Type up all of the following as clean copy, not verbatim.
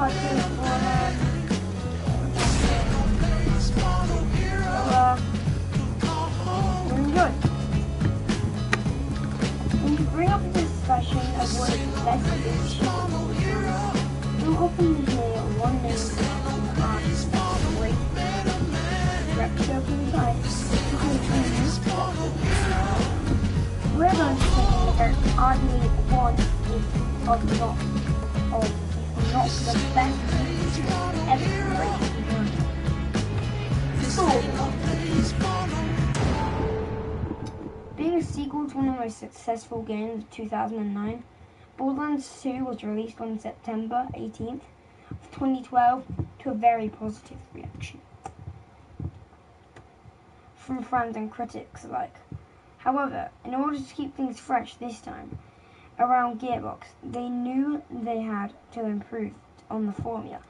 part 2 of Borderlands. So, enjoy. When you bring up a discussion of what is best to do, you'll often hear one name great reputable from the side. We're going to say that arguably one is of not the best ever created. Being a sequel to one of the most successful games of 2009, Borderlands 2 was released on September 18th of 2012 to a very positive reaction from fans and critics alike. However, in order to keep things fresh this time around Gearbox, they knew they had to improve on the formula.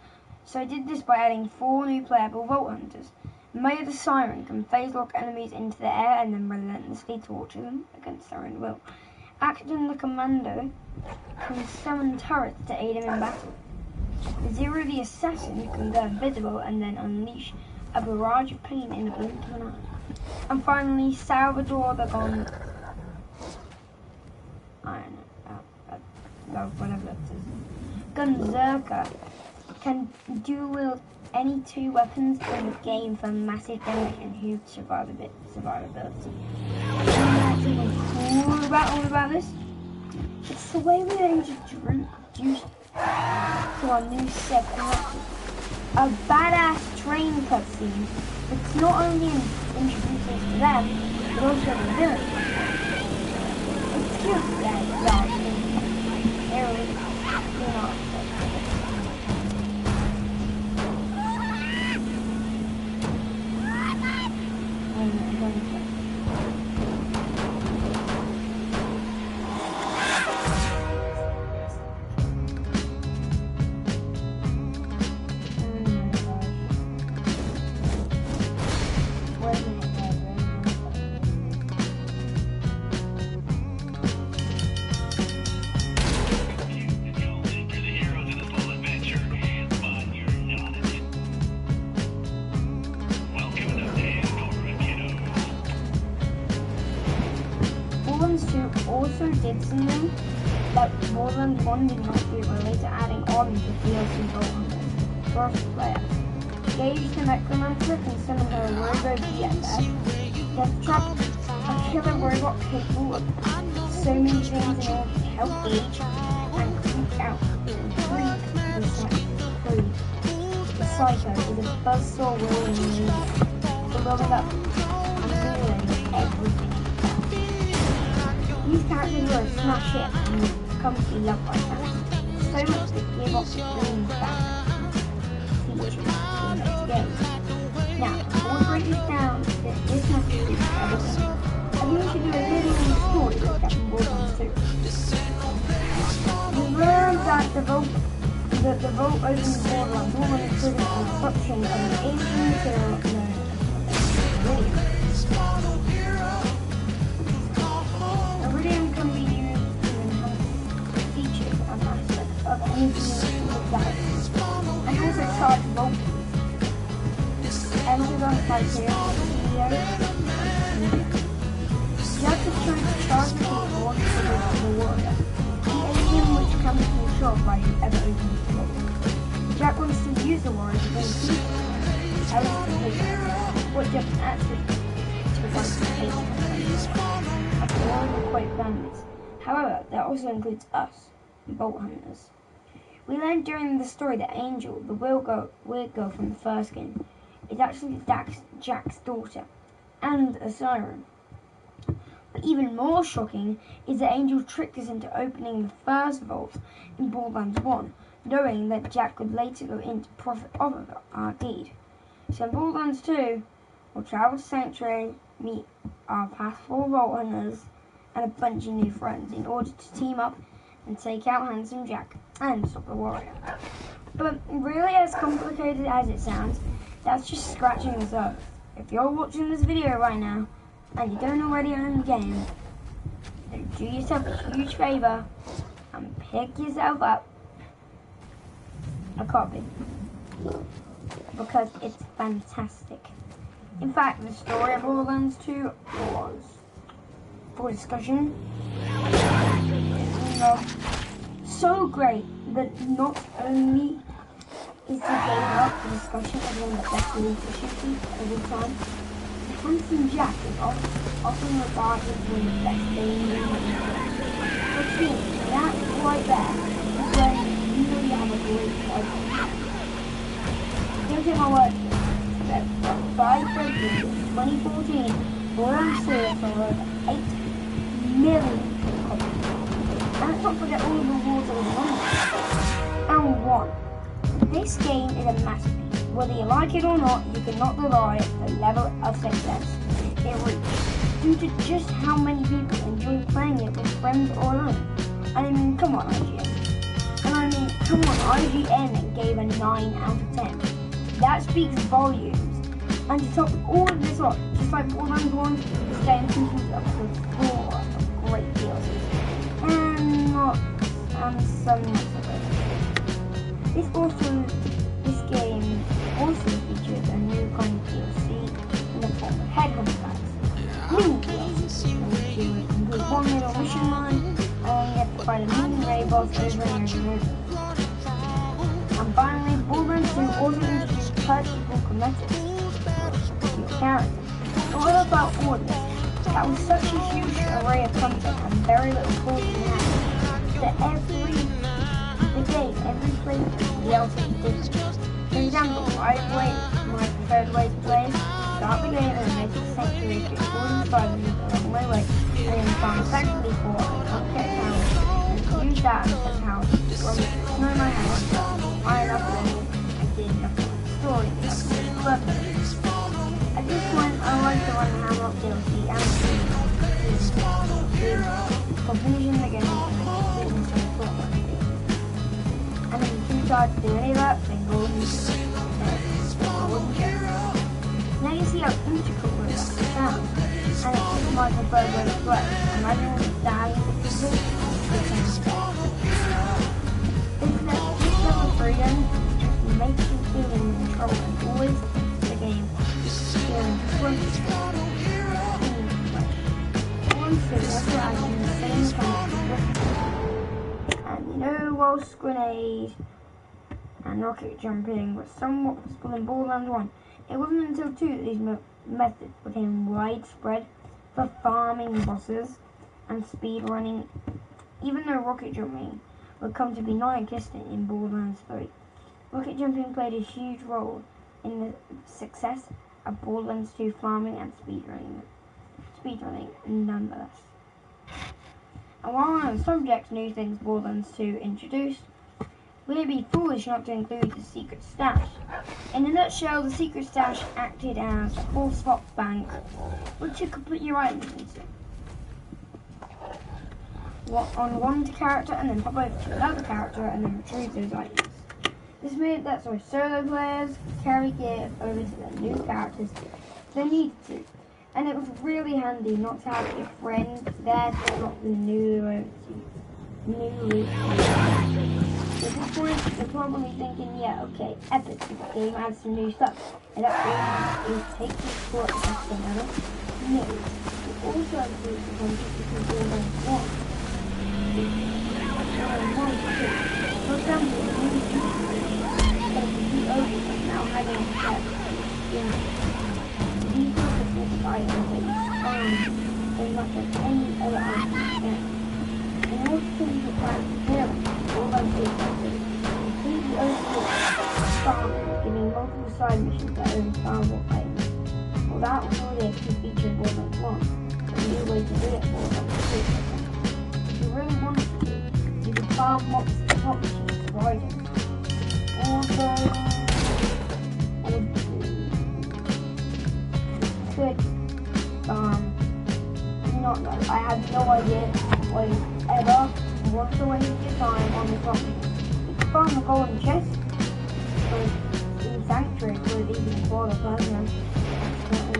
So they did this by adding 4 new playable Vault Hunters. Maya the Siren can phase-lock enemies into the air and then relentlessly torture them against their own will. Action the Commando can summon turrets to aid him in battle. Zero the Assassin can go invisible and then unleash a barrage of pain in a blink of an eye. And finally, Salvador the Gunzerker can dual-wield any 2 weapons in the game for massive damage and huge survivability. What's even cool about this? It's the way we introduced to our new set a badass train cutscene. It's not only introduces to them, but also the villains. It's cute that Borderlands 2 also did something that Borderlands 1 did not do by later adding on to DLC Vault Hunters. First player. Gage the Necromancer can summon her Robo BFF, Death Trap, a killer robot capable of so many things in order to help Gage and creep out and free the Psycho is a buzzsaw wielding blowing up and ruining everything. These characters were a smash hit and come to be loved by fans. So much that Gearbox brings back features in the next game. Now, I want to break this down that this has to do with everything. I think we should do a video story with that from Borderlands 2. We learned that the vault opens Borderlands 1 including the construction of an ancient material known as Iridium. Iridium can be used to enhance features and aspects of any unit of galaxy, and also charge voltage. Entered on Criterion Studios. Jack is trying to charge the keyboard for the warrior, the alien which can be controlled by whoever opens the vault. Jack wants to use the warrior to bring peace to what Jack actually wants to take after all the quite families. However, that also includes us, Vault Hunters. We learned during the story that Angel, the weird girl from the first game, is actually Jack's daughter, and a siren. But even more shocking is that Angel tricked us into opening the first vault in Borderlands 1, knowing that Jack would later go in to profit off of our deed. So in Borderlands 2, we'll travel to Sanctuary, meet our past 4 Vault Hunters, and a bunch of new friends in order to team up and take out Handsome Jack and stop the warrior. But really, as complicated as it sounds, that's just scratching the surface. If you're watching this video right now and you don't already own the game, then do yourself a huge favor and pick yourself up a copy because it's fantastic. In fact, the story of Borderlands 2 was for discussion. So great that not only is the game up for discussion as one of the best release shooters of all time, Handsome Jack is often regarded as one of the best games in the world. But see, that right there is when you know you have a great idea. Don't take my word for it, but by February 2014, Borderlands sold for over 8 million copies. And let's not forget all of the awards that were won. This game is a masterpiece. Whether you like it or not, you cannot deny the level of success it reached due to just how many people enjoy playing it with friends or alone. And I mean, come on, IGN. IGN gave a 9 out of 10. That speaks volumes. And to top all of this off, just like Borderlands 1, this game continues up to 4 great DLCs. And some not so great. This game also features a new kind of DLC in the form of headhunter packs. Mini DLCs, in which you include one little mission line, and you have to fight a mini raid boss over and over. And finally, Borderlands 2 also introduced purchasable cosmetics to your character. What about all of this? That was such a huge array of content and very little cause to have that every playthrough DLC is different. For example, my preferred way to play is start the game and make a sanctuary to explore inside along my way, and then find a sanctuary for and get a house, and use that as a house, or snow my house, iron up and dig up the story. At this point, I like to run the Hammer Up DLC and for finishing the game and if you decide to do any of that, then go and use it. Now you see how integral that sounds, and it's just my preferred way to play. Imagine all the dying this level freedom just makes you feel in control and always the game feeling Waltz grenade and rocket jumping was somewhat possible in Borderlands 1. It wasn't until 2 that these methods became widespread for farming bosses and speed running, even though rocket jumping would come to be non-existent in Borderlands 3. Rocket jumping played a huge role in the success of Borderlands 2 farming and speedrunning nonetheless. And while on the subject new things Borderlands 2 introduced, would it be foolish not to include the secret stash? In a nutshell, the secret stash acted as a full swap bank, which you could put your items into. On one character and then pop over to another character and then retrieve those items. This made that so solo players could carry gear over to their new characters if they needed to. And it was really handy not to have a friend there to drop the new loot. So at this point, you're probably thinking, yeah, okay, epic, this game adds some new stuff. And that all is take the sport as another. No, it also includes the content between Borderlands 1. For example, the new now having a set these are the specific items that you find as much as any other item you can. In order to use your plan to kill all those things, completely overlook farming, giving multiple side missions that are in farmable items. Well, that was already a key feature in Borderlands 1, but a new way to do it for Borderlands 2. If you really wanted to, you could farm mob machines for items. Also, not know. I have no idea why you ever want to waste your time on the property. You can farm the golden chest in Sanctuary for it easy to follow the person and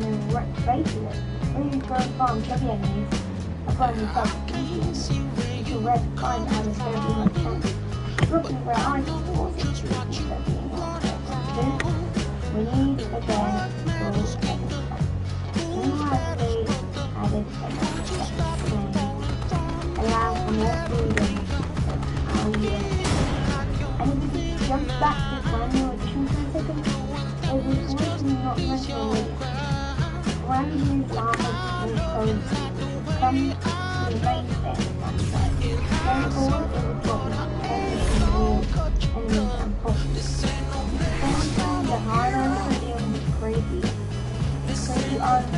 then wreck space with it. Or you can go and farm chubby enemies. I find myself easy. You can find out there's going to be no chance. looking where I was we need again to lastly added allow for more freedom how you and if we jump back to manual addition for a second, it was originally not necessarily brand new armor and currency come to the main thing on the side. Going forward, it would drop enemies and bosses. Sometimes the hard on the deal was crazy. Crazy art was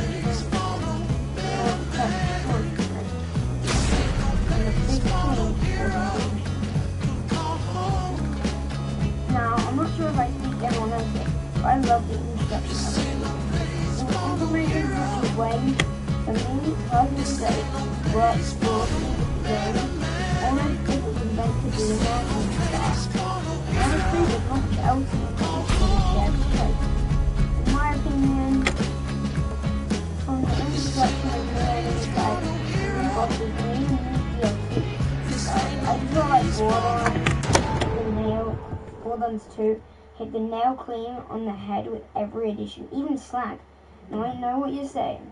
and the big change was now, I'm not sure if I speak everyone else it, but I love the introduction of it. It was implemented in such a way that many puzzles that works for the game, almost if it was meant to be there from the start. Honestly, there's not much else in the game than a shared trait. In my opinion, from the introduction of the enemies like the bosses, and even the DLC, I feel like Borderlands 2 hit the nail clean on the head with every edition, even Slag. Now I know what you're saying.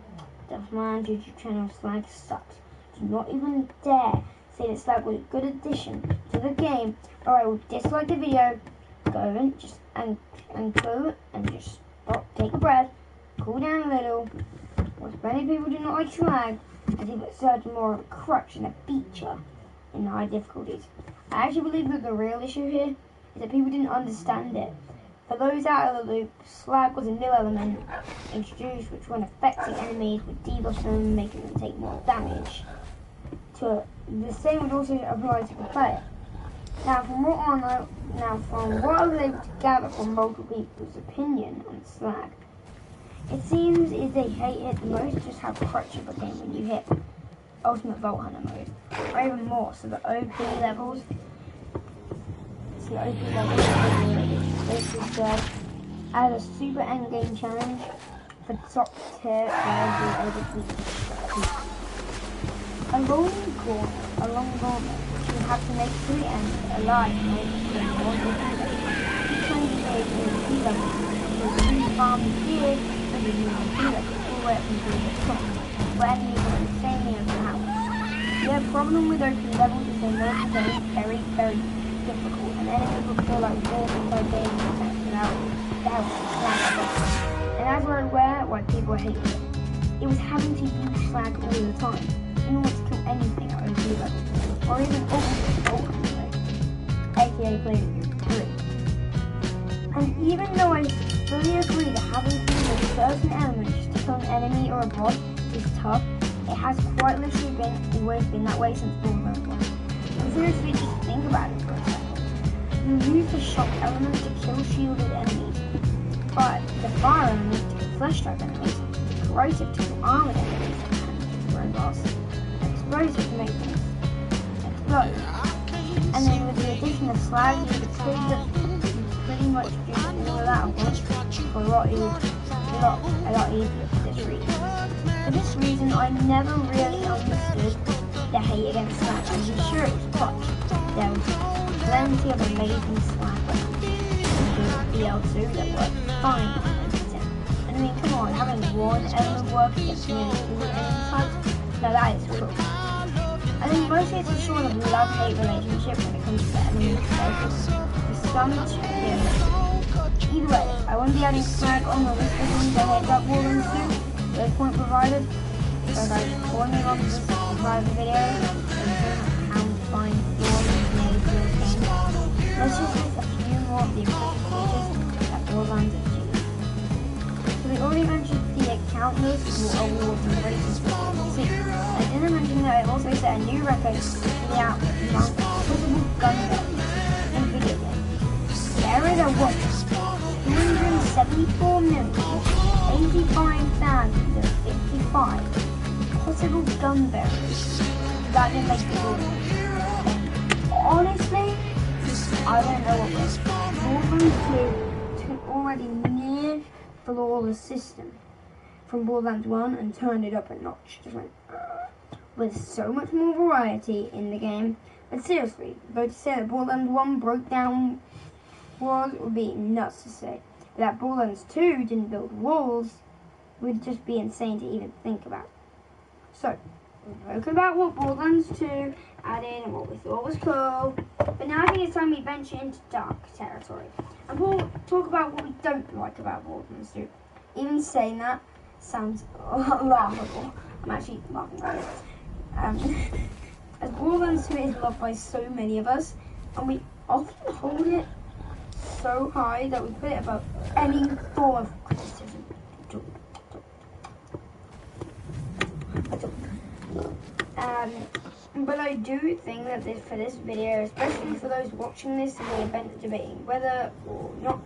Deathman YouTube channel Slag sucks. Do not even dare say that Slag was a good addition to the game, or I will dislike the video. Go and just stop, take a breath, cool down a little. Whilst many people do not like Slag, I think it serves more of a crutch than a feature in the high difficulties. I actually believe that the real issue here is that people didn't understand it. For those out of the loop, Slag was a new element introduced which when affecting enemies would debuff them, making them take more damage. The same would also apply to the player. Now from what I was able to gather from multiple people's opinion on Slag, it seems if they hate it the most just how crutch it became when you hit Ultimate Vault Hunter mode, or even more, so the OP levels. The OP levels as a super endgame challenge for top tier players who are able to beat. A long gauntlet which you have to make to the end alive in order to win more difficult. Each one you take is a key level, so you farm the gear and you use the key level all the way up until the top, where enemies are insanely overpowered. The problem with OP levels is they know that they are very, very difficult, and enemies will feel like walking by day without the help of Slag. And as we're aware why people hate it, it was having to use Slag all the time in order to kill anything at OP level, or even ultimate level, aka Playing 3. And even though I fully agree that having to use certain elements to kill an enemy or a boss is tough, it has quite literally always been that way since Borderlands 1. And seriously, just think about it for a second. You use the shock element to kill shielded enemies, but the fire element to kill flesh-type enemies, corrosive to kill armored enemies, and robots, explosive to make things explode. And then with the addition of Slag, you could say that you pretty much do all of that at once for a lot easier for this reason. For this reason, I never really understood the hate against Slag. I'm sure it was clutch. There was plenty of amazing Slag weapons, including BL2 that worked fine on everything. And I mean, come on, having one element work against nearly all enemy types, now that is cool. I think mostly it's a sort of love-hate relationship when it comes to enemy focus. With some either way, I won't be adding Slag on the list of things I hate about Borderlands 2. The point provided. So guys, join me on this private video and how to find flaws in the game. Let's just list a few more of the important features that Borderlands achieved. So we already mentioned the account list for awards and ratings for DLC. I didn't mention that it also set a new record for the amount of possible gun values in video games. There is a what? 274,085,055 possible gun variants that didn't make the Borderlands. Honestly, I don't know what was. Borderlands 2 took already near flawless system from Borderlands 1 and turned it up a notch. Just went with so much more variety in the game, But seriously, though to say that Borderlands 1 broke down walls would be nuts to say. But that Borderlands 2 didn't build walls would just be insane to even think about. So, we've spoken about what Borderlands 2 added and what we thought was cool. But now I think it's time we venture into dark territory. And we'll talk about what we don't like about Borderlands 2. Even saying that sounds laughable. I'm actually laughing about it. As Borderlands 2 is loved by so many of us, and we often hold it so high that we put it above any form of criticism. But I do think that for this video, especially for those watching this and the event debating whether or not,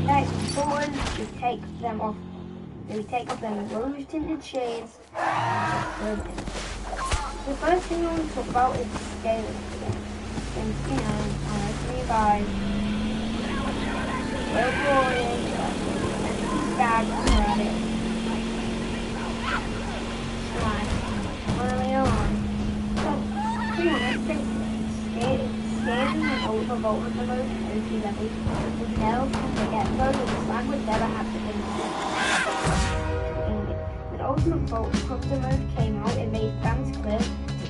that it's important to take them off. We take off them rose tinted shades and just throw them in. The first thing I want to talk about is the scale of the game. Since, you know, I'm 3 we're boring, and bags around it. Early on. So, to be honest, scaling and overvolting the most OP levels with nails from the get-go with the slag would never have to be. When Ultimate Vault Hunter mode came out, it made fans clear to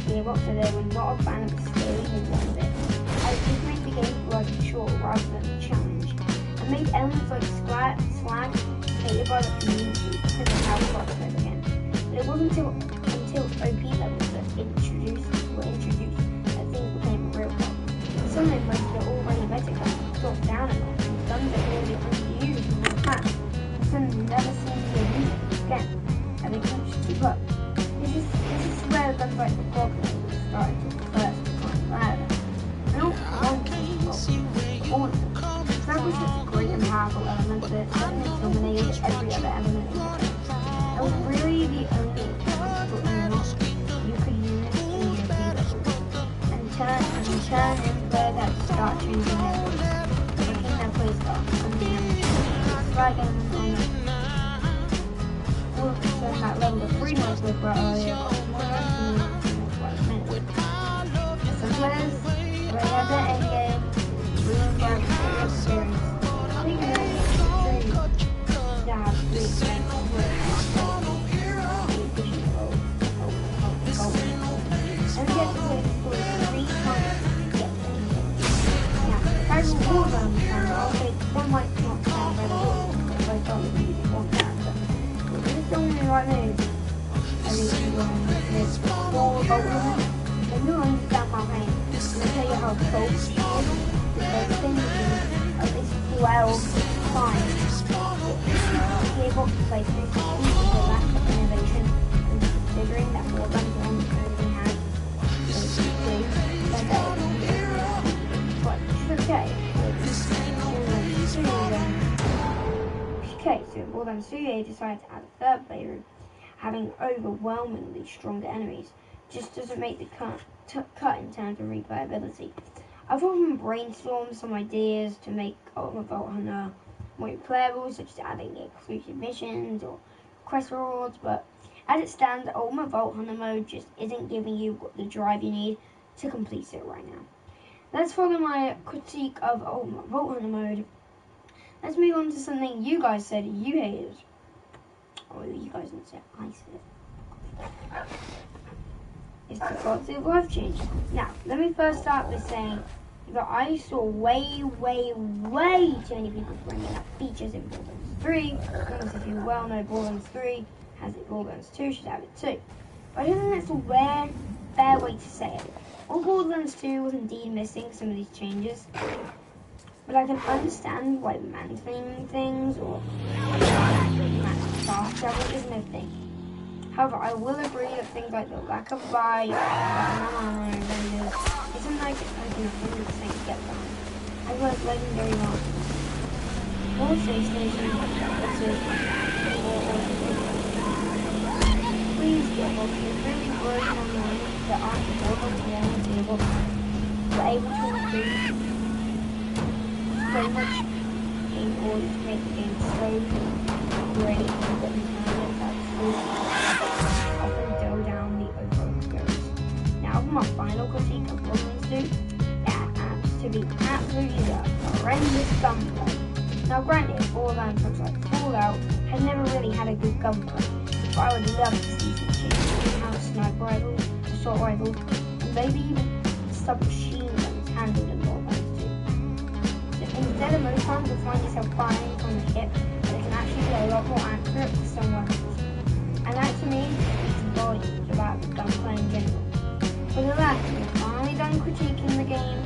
Gearbox that they were not a fan of the scaling and one of it. I just made the game feel like a chore rather than a challenge, and made elements like slag hated by the community because of how it got played again. But it wasn't until OP levels that were introduced that things became a real problem. Some of most are already better guns dropped down a lot, and guns are already underused in the past. Some never seem to be used again, and they can't keep up. This is where guns like the Borderlands started to first become louder. I don't want to all of them. Slag was such a great and powerful element that it suddenly dominated every other element in the game. It was really the only you could use in your vehicle and turn in where that start changing their voice, looking their playstyle, and then slag element on it. All of a sudden that level of freedom I spoke about earlier, some players already have their end game, ruined by the experience. I think I only true to have 3 strengths of work. And get to play the story 3 times to get there. Now, if I rule them, I'll say one might not sound very good if I don't use one character. But this is only right now. I think there's 4 Borderlands, and you'll understand my pain. I'm going to tell you how cold it is. The first thing to do at least 12 times. Gearbox plays 3 seconds with the lack of innovation, and considering that Borderlands 1 only had Okay, so Borderlands 2 they decided to add a third playroom, having overwhelmingly stronger enemies. Just doesn't make the cut in terms of replayability. I've often brainstormed some ideas to make Ultimate Vault Hunter more replayable, such as adding exclusive missions or quest rewards, but as it stands, Ultimate Vault Hunter mode just isn't giving you the drive you need to complete it right now. Let's follow my critique of Ultimate Vault Hunter mode. Let's move on to something you guys said you hated. Or you guys didn't say, I said. It's the quality of life change. Now, let me first start with saying that I saw way too many people bringing up features in Borderlands 3. Because if you well know, Borderlands 3 has it, Borderlands 2 should have it too. But I don't think that's a fair way to say it. All Borderlands 2 was indeed missing some of these changes, but I can understand why mantling things or fast travel isn't a thing. However, I will agree that things like the lack of bite, vendors, is something I can 100% get behind, as well as legendary monsters. More safe stations, please get both the really version online that aren't the Borderlands table. We're able to include so much in order to make the game so great and that we can get that often go down the overall goes. Now my final critique of Borderlands 2, it adds to be absolutely horrendous gunplay. Now granted, Borderlands looks like Fallout has never really had a good gunplay, but I would love to see some changes in how sniper rifles, assault rifles, and maybe even submachine guns handled in Borderlands 2. So instead of most times you'll find yourself firing from the hip, but it can actually be a lot more accurate with some weapons. And that to me speaks volumes about the gunplay in general. For the last, we're finally done critiquing the game.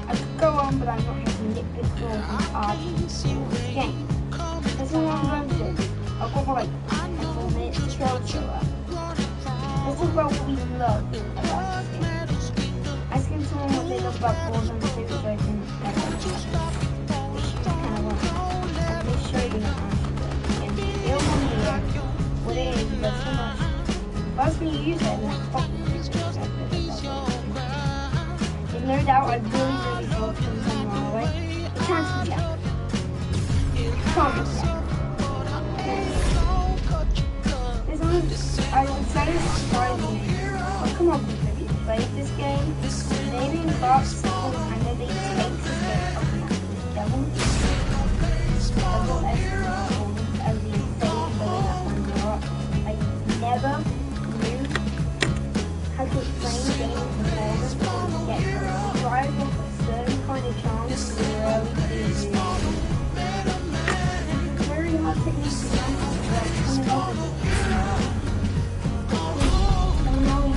I could go on, but I'm not here to nitpick flaws and argue this game. This is what I'm going to do. I've got like 4 minutes to show it. Let's talk about what we love about this game. Asking someone what they love about Borderlands 2 is very which is kind of wrong. Let me show you how and feel on here what it is, but so much. First when you use it, and then pop there's no doubt I really thought it was on my way. The chance to check. Can't be checked. This one, I would say is surprising. Oh, come on, people, if you've played this game, maybe in parts, people kind of takes this game up and the devil. Double S as the insane villain that one got. I never knew how to explain games performance from the get-go. Drive off a certain kind of chance to really do. Very hard technique to learn how to work coming off of it.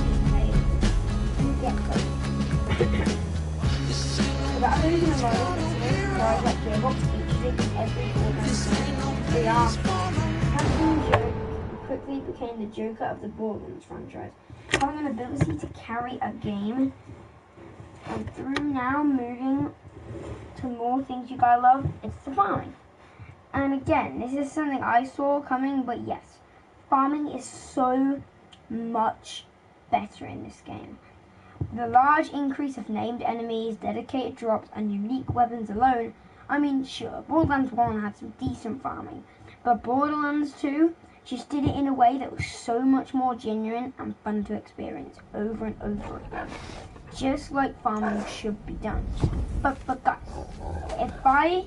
About losing a moment, guys like Gearbox featured in every Borderlands. They are. Captain Joe quickly became the Joker of the Borderlands franchise, having an ability to carry a game. And through now moving to more things you guys love, it's the farming. And again, this is something I saw coming, but yes, farming is so much better in this game. The large increase of named enemies, dedicated drops, and unique weapons alone, I mean, sure, Borderlands 1 had some decent farming, but Borderlands 2 just did it in a way that was so much more genuine and fun to experience over and over again. Just like farming should be done. But guys, if I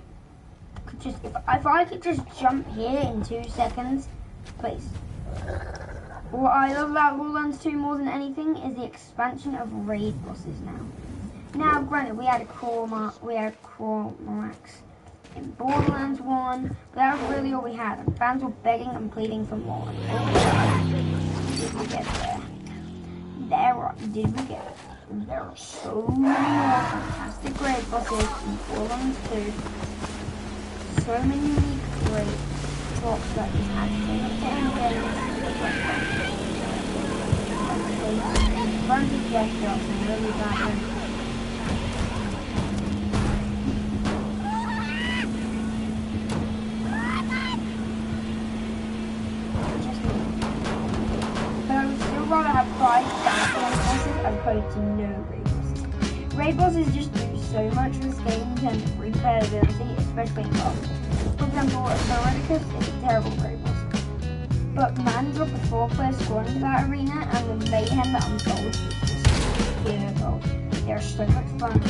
could just jump here in 2 seconds, please. What I love about Borderlands 2 more than anything is the expansion of raid bosses now. Now, granted, we had Cormax in Borderlands 1, but that was really all we had, and fans were begging and pleading for more. Did we get there? Did we get there? There are so many more fantastic raid bosses in Borderlands 2. So many unique raid drops that you had to bunch of guest drops and really bad ones. But I would still rather have 5 standalone bosses as opposed to no raid bosses. Raid bosses just do so much for this game in terms of replayability, especially in lobbies. For example, Theoreticus is a terrible raid boss. But man dropped the 4-player squad into that arena, and the mayhem that unfolds is just beautiful. They're so much fun.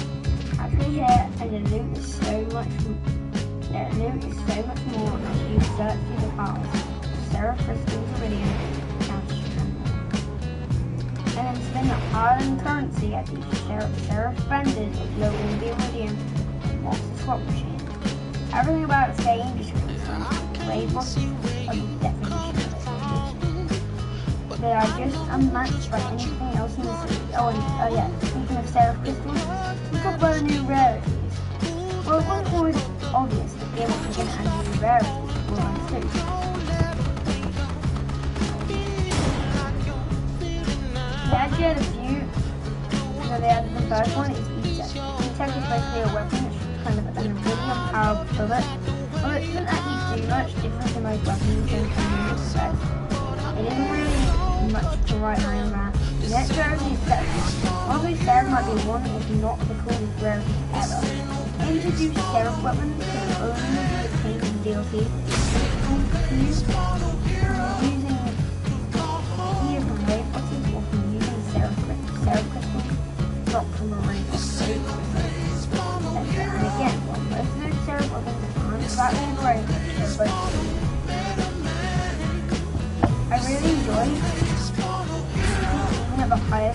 Actually here, and the loot is so much more as you search through the files. Seraph Crystals, Iridium, and more. And then spend the hard-earned currency at these Seraph vendors of loading the Iridium and monster swap machines. Everything about this game just screams raid bosses are the definition. They are just unmatched by anything else in the city. Oh yeah, speaking of Seraph Crystals, let's talk about the new rarities. Well, it wasn't always obvious that they were going to add new rarities for Borderlands 2. They actually had a few. They added the first one, is E-Tech. E-Tech is basically a weapon which is kind of an Iridium powered bullet. Well, it doesn't actually do much different to most weapons in community specs. It isn't really much to write home about. The next rarity is Seraph. Honestly, Seraph might be one, if not the coolest rarity ever. Introduce Seraph weapons can only be obtained in DLC. Using either from raid bosses or from using Seraph crystals.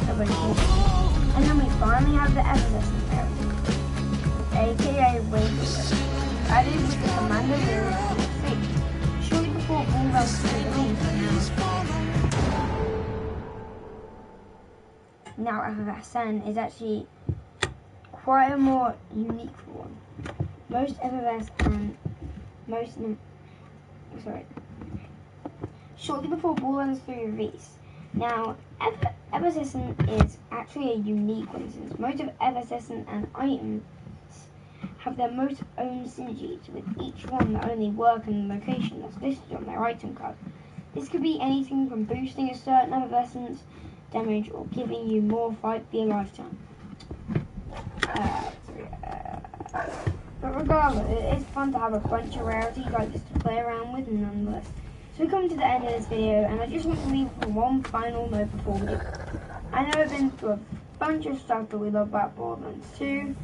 Revolution. And then we finally have the Evanescent area, aka Rainbow, added with the Commander Lyrics DLC, shortly before Borderlands 2 released. Now FFSN is actually quite a more unique one. Most FFS and shortly before Borderlands 3 release. Now, Evanescent is actually a unique one since most of Evanescent and items have their most own synergies, with each one that only work in the location that's listed on their item card. This could be anything from boosting a certain Evanescence damage or giving you more fight for your lifetime. But regardless, it is fun to have a bunch of rarities like this to play around with nonetheless. So we come to the end of this video, and I just want to leave one final note before we do. I know I've been through a bunch of stuff that we love about Borderlands 2,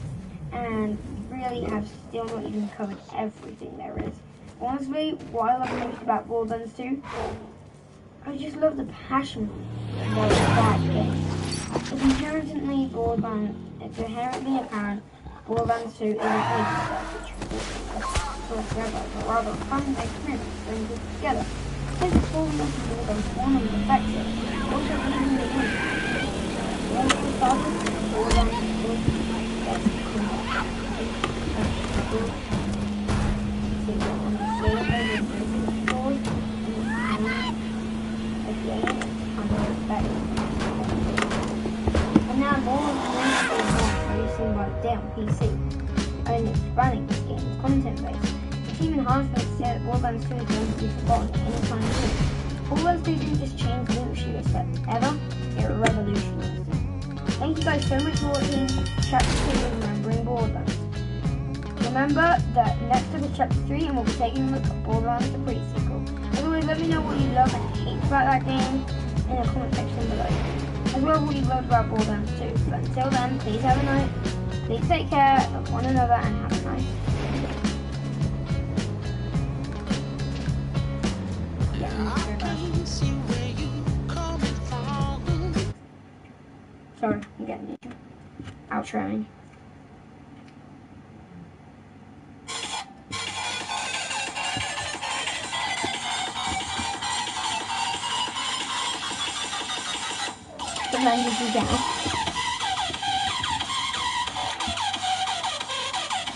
and really have still not even covered everything there is. Honestly, what I love most about Borderlands 2, I just love the passion about that game. It's inherently apparent Borderlands 2 isn't a selfish forever, but rather a fun experience when put together. This is all nothing more than one of the effective, also even the game. Once we started, Borderlands 2 best combat. And now more of the releasing by day on PC, and expanding this game's content base. The team enhancements say that Borderlands 2 is going to be forgotten anytime soon. Borderlands 2 didn't just change the industry a step ever, it revolutionized it. Thank you guys so much for watching Chapter 2 of Remembering Borderlands. Remember that next up is Chapter 3, and we'll be taking a look at Borderlands the pre-sequel. As always, let me know what you love and hate about that game in the comment section below. As well as what you loved about Borderlands 2. But until then, please have a night. Please take care of one another and have a nice Sorry, I'm getting it. Outroing. The language is down.